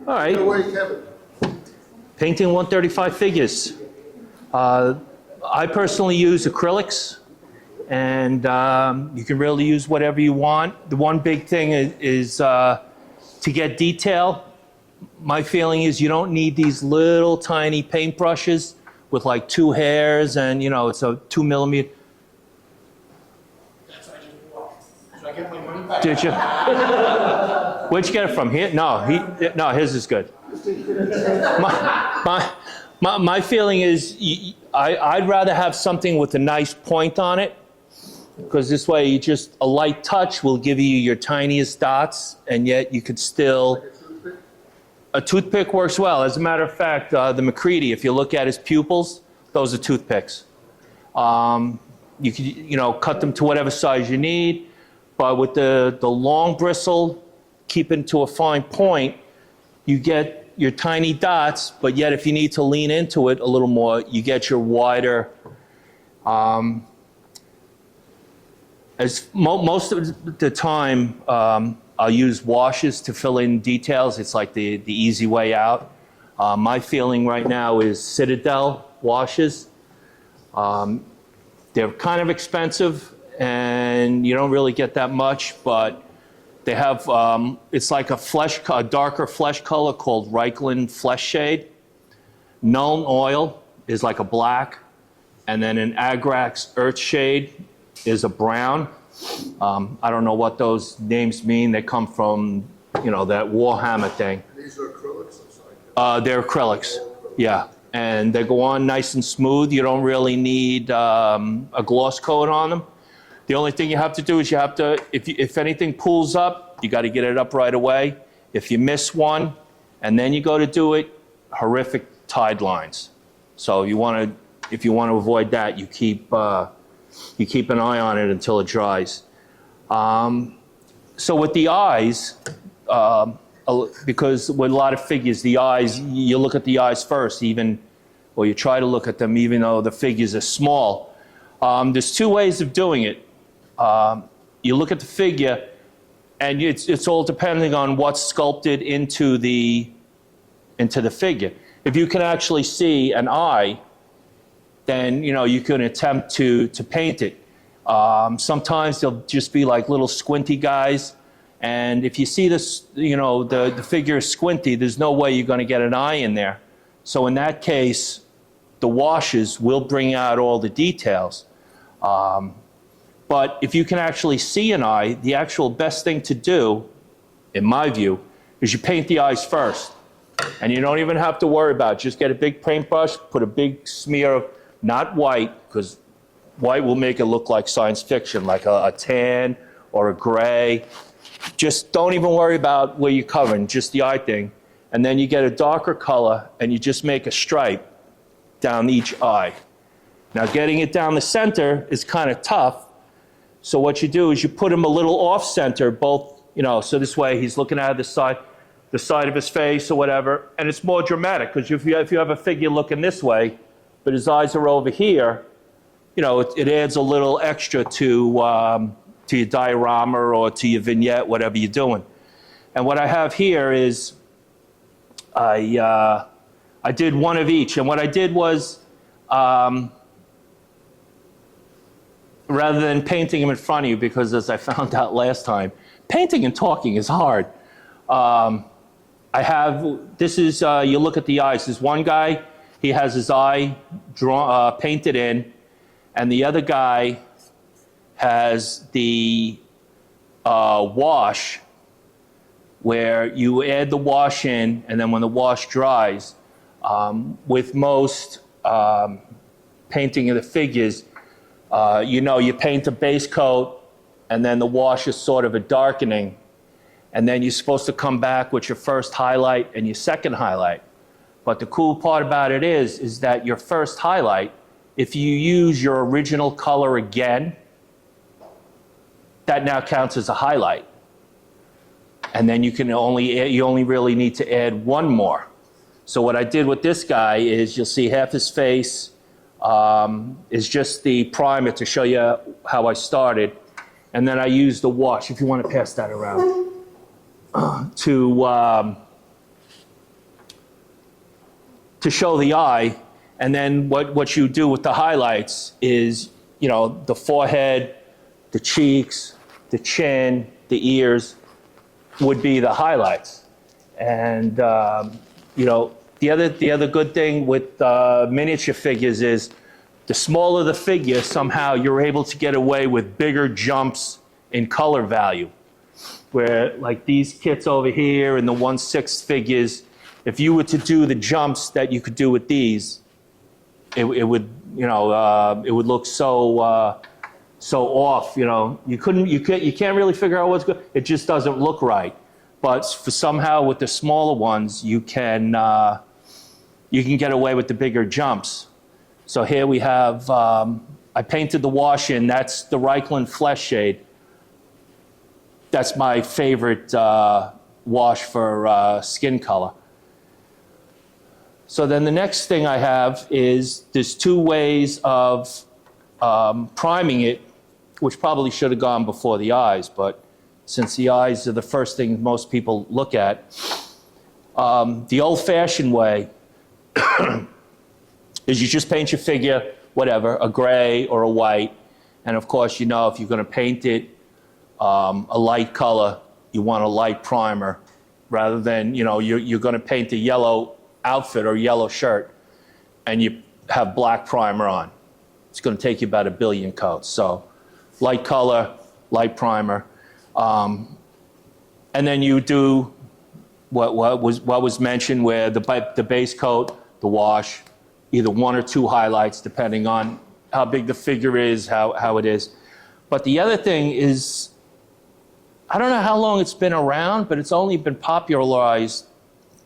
All right. No way, Kevin. Painting 135 figures. I personally use acrylics, and you can really use whatever you want. The one big thing is to get detail. My feeling is you don't need these little tiny paintbrushes with like 2 hairs and, you know, it's a 2 millimeter. That's what I just walked. So I get my money back. Did you? Where'd you get it from? Here? No, his is good. My feeling is I'd rather have something with a nice point on it, because this way you just, a light touch will give you your tiniest dots, and yet you could still, a toothpick works well. As a matter of fact, the McCready, if you look at his pupils, those are toothpicks. You could, you know, cut them to whatever size you need, but with the long bristle, keep it to a fine point, you get your tiny dots, but yet if you need to lean into it a little more, you get your wider. Most of the time, I'll use washes to fill in details. It's like the easy way out. My feeling right now is Citadel washes. They're kind of expensive, and you don't really get that much, but they have, it's like a darker flesh color called Reichland Flesh Shade. Nuln Oil is like a black, and then an Agrax Earth Shade is a brown. I don't know what those names mean. They come from, you know, that Warhammer thing. These are acrylics, I'm sorry. They're acrylics, yeah. And they go on nice and smooth. You don't really need a gloss coat on them. The only thing you have to do is you have to, if anything pulls up, you got to get it up right away. If you miss one and then you go to do it, horrific tide lines. So you want to, if you want to avoid that, you keep an eye on it until it dries. So with the eyes, because with a lot of figures, the eyes, you look at the eyes first, or you try to look at them even though the figures are small. There's 2 ways of doing it. You look at the figure, and it's all depending on what's sculpted into the figure. If you can actually see an eye, then you know you can attempt to paint it. Sometimes they'll just be like little squinty guys, and if you see this, you know, the figure is squinty, there's no way you're going to get an eye in there. So in that case, the washes will bring out all the details. But if you can actually see an eye, the actual best thing to do, in my view, is you paint the eyes first. And you don't even have to worry about it. Just get a big paintbrush, put a big smear of, not white, because white will make it look like science fiction, like a tan or a gray. Just don't even worry about where you're covering, just the eye thing. And then you get a darker color, and you just make a stripe down each eye. Now getting it down the center is kind of tough. So what you do is you put him a little off center, both, you know, so this way he's looking at the side of his face or whatever, and it's more dramatic, because if you have a figure looking this way, but his eyes are over here, you know, it adds a little extra to your diorama or to your vignette, whatever you're doing. And what I have here is I did one of each, and what I did was, rather than painting them in front of you, because as I found out last time, painting and talking is hard. I have, this is, you look at the eyes. There's one guy, he has his eye painted in, and the other guy has the wash, where you add the wash in, and then when the wash dries, with most painting of the figures, you know, you paint a base coat, and then the wash is sort of a darkening, and then you're supposed to come back with your first highlight and your second highlight. But the cool part about it is that your first highlight, if you use your original color again, that now counts as a highlight. And then you only really need to add one more. So what I did with this guy is, you'll see half his face is just the primer to show you how I started. And then I used the wash, if you want to pass that around, to to show the eye. And then what you do with the highlights is, you know, the forehead, the cheeks, the chin, the ears would be the highlights. And, you know, the other good thing with miniature figures is the smaller the figure, somehow you're able to get away with bigger jumps in color value. Where like these kits over here and the 1/6 figures, if you were to do the jumps that you could do with these, it would, you know, it would look so so off. You know, you can't really figure out what's good. It just doesn't look right. But for somehow with the smaller ones, you can get away with the bigger jumps. So here we have, I painted the wash in. That's the Reichland Flesh Shade. That's my favorite wash for skin color. So then the next thing I have is there's two ways of priming it, which probably should have gone before the eyes, but since the eyes are the first thing most people look at, the old-fashioned way is you just paint your figure, whatever, a gray or a white, and of course, you know, if you're going to paint it a light color, you want a light primer, rather than, you know, you're going to paint a yellow outfit or yellow shirt, and you have black primer on. It's going to take you about 1 billion coats. So, light color, light primer, and then you do what was mentioned, where the base coat, the wash, either 1 or 2 highlights, depending on how big the figure is, how it is. But the other thing is, I don't know how long it's been around, but it's only been popularized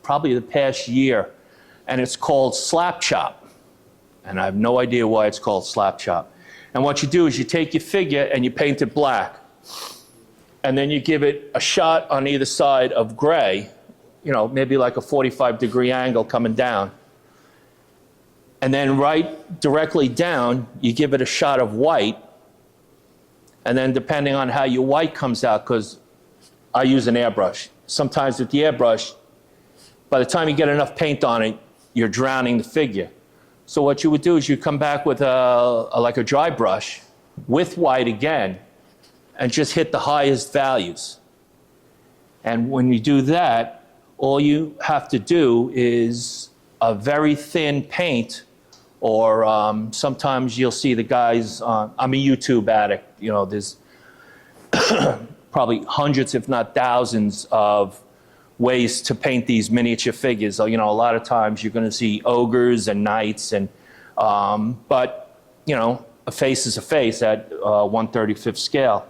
probably the past year, and it's called slap chop. And I have no idea why it's called slap chop. And what you do is you take your figure and you paint it black, and then you give it a shot on either side of gray, you know, maybe like a 45-degree angle coming down. And then right directly down, you give it a shot of white. And then depending on how your white comes out, because I use an airbrush. Sometimes with the airbrush, by the time you get enough paint on it, you're drowning the figure. So what you would do is you come back with like a dry brush with white again, and just hit the highest values. And when you do that, all you have to do is a very thin paint, or sometimes you'll see the guys on, I'm a YouTube addict, you know, there's probably hundreds, if not thousands, of ways to paint these miniature figures. So, you know, a lot of times you're going to see ogres and knights, and but, you know, a face is a face at 1/35 scale.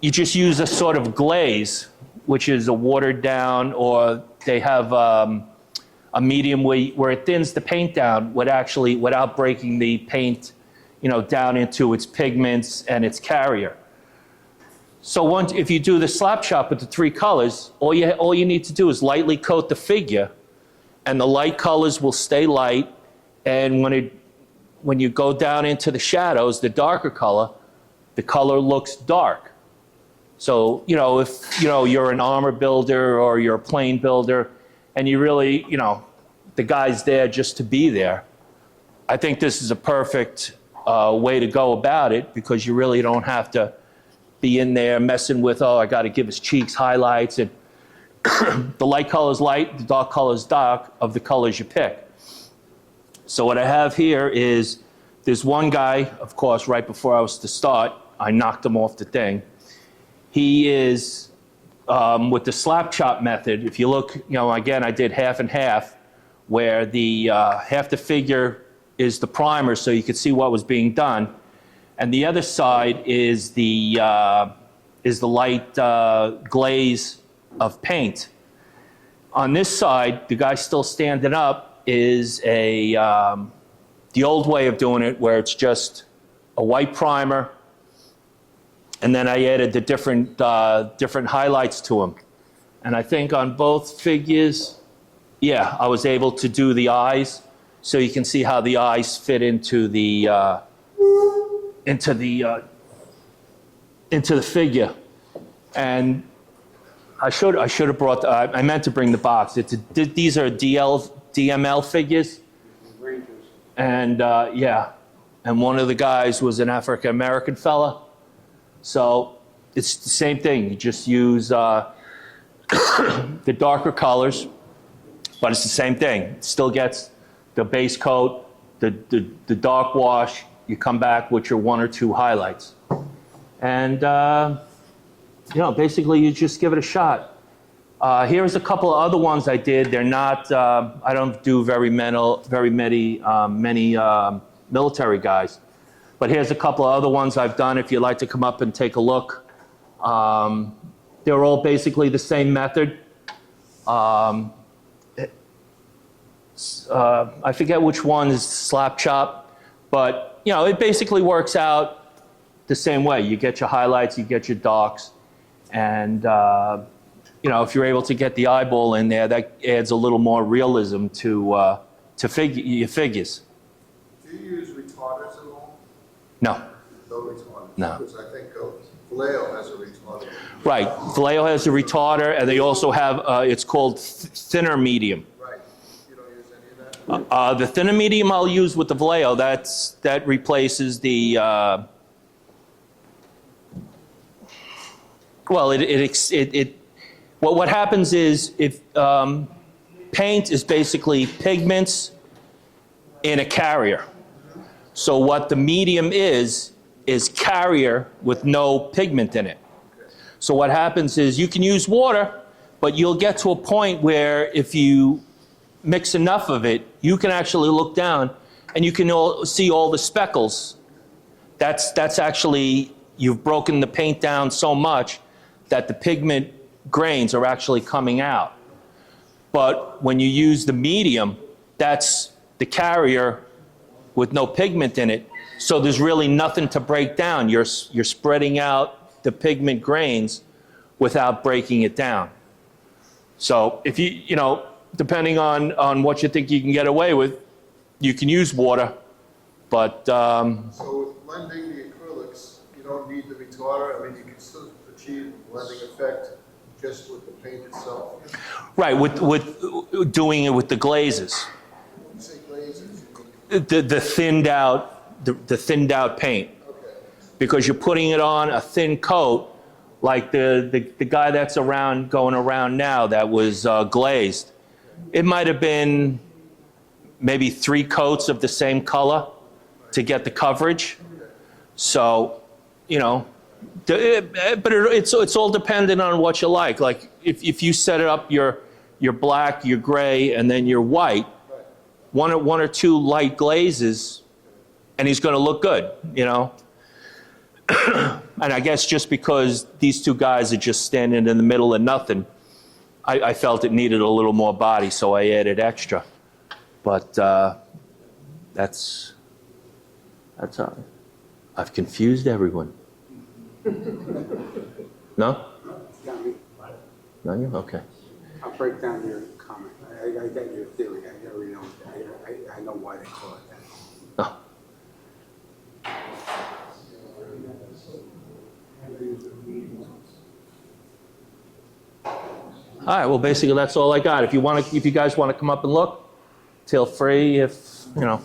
You just use a sort of glaze, which is a watered down, or they have a medium where it thins the paint down without breaking the paint, you know, down into its pigments and its carrier. So if you do the slap chop with the 3 colors, all you need to do is lightly coat the figure, and the light colors will stay light, and when you go down into the shadows, the darker color, the color looks dark. So, you know, if, you know, you're an armor builder or you're a plane builder, and you really, you know, the guy's there just to be there, I think this is a perfect way to go about it, because you really don't have to be in there messing with, oh, I got to give his cheeks highlights, and the light color is light, the dark color is dark, of the colors you pick. So what I have here is, there's one guy, of course, right before I was to start, I knocked him off the thing. He is, with the slap chop method, if you look, you know, again, I did half and half, where the half the figure is the primer, so you could see what was being done, and the other side is the light glaze of paint. On this side, the guy still standing up is the old way of doing it, where it's just a white primer, and then I added the different highlights to them. And I think on both figures, yeah, I was able to do the eyes, so you can see how the eyes fit into the figure. And I should have brought. I meant to bring the box. These are DML figures, and yeah, and one of the guys was an African American fella, so it's the same thing. You just use the darker colors, but it's the same thing. It still gets the base coat, the dark wash. You come back with your 1 or 2 highlights, and you know, basically you just give it a shot. Here's a couple of other ones I did. They're not. I don't do very many military guys, but here's a couple of other ones I've done. If you'd like to come up and take a look, they're all basically the same method. I forget which one is slap chop, but you know, it basically works out the same way. You get your highlights, you get your darks, and you know, if you're able to get the eyeball in there, that adds a little more realism to your figures. Do you use retarders at all? No. No retarders? No. Because I think Vallejo has a retarder. Right. Vallejo has a retarder, and they also have, it's called thinner medium. Right. You don't use any of that? The thinner medium I'll use with the Vallejo. That replaces the, well, what happens is if paint is basically pigments in a carrier. So what the medium is carrier with no pigment in it. So what happens is you can use water, but you'll get to a point where if you mix enough of it, you can actually look down and you can see all the speckles. That's actually, you've broken the paint down so much that the pigment grains are actually coming out. But when you use the medium, that's the carrier with no pigment in it. So there's really nothing to break down. You're spreading out the pigment grains without breaking it down. So if you know, depending on what you think you can get away with, you can use water, but So with blending the acrylics, you don't need the retarder? I mean, you can still achieve blending effect just with the paint itself? right, with doing it with the glazes, When you say glazes, the thinned out paint, okay. because you're putting it on a thin coat, like the guy that's going around now that was glazed. It might have been maybe 3 coats of the same color to get the coverage. So, you know, but it's all dependent on what you like. Like if you set it up your black, your gray, and then your white, one or two light glazes, and he's going to look good, you know. And I guess just because these 2 guys are just standing in the middle of nothing, I felt it needed a little more body, so I added extra. But that's all. I've confused everyone. No? Got me. No, you? Okay. I'll break down your comment. I get your theory. I already know. I know why they call it that. No. All right. Well, basically, that's all I got. If you guys want to come up and look, feel free. If you know.